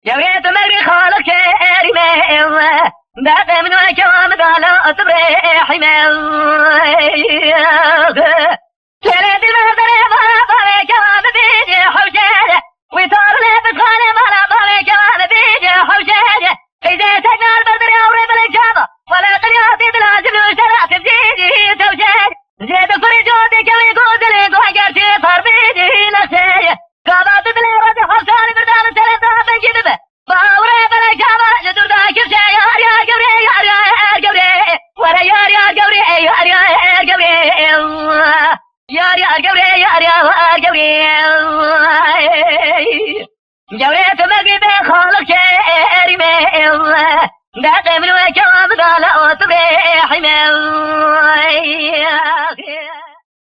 جوري تمري خالق كريم بعد من وجههم قالوا صبري حمام كانت المهدرة ما طالع جواب بيجي حوشاجة ويطار لي بتخاني ما طالع جواب بيجي حوشاجة إذا سجنا البدر يوري بالإجابة ولا قلياتي بالعزم وشرعت بجيجي توشاجة زيد فرجودي كوي قوزلي قوحجرتي صار بيجي نسايا قابات بلي رد حساني بردان سلطة بنجدبه باوري بالإجابة جدر ذاك الشيء يا قبري يا قبري ورا يا قبري يا قبري يا قبري يا قبري جوريت مقري بخالق كريم داقي من وجههم قالوا صبري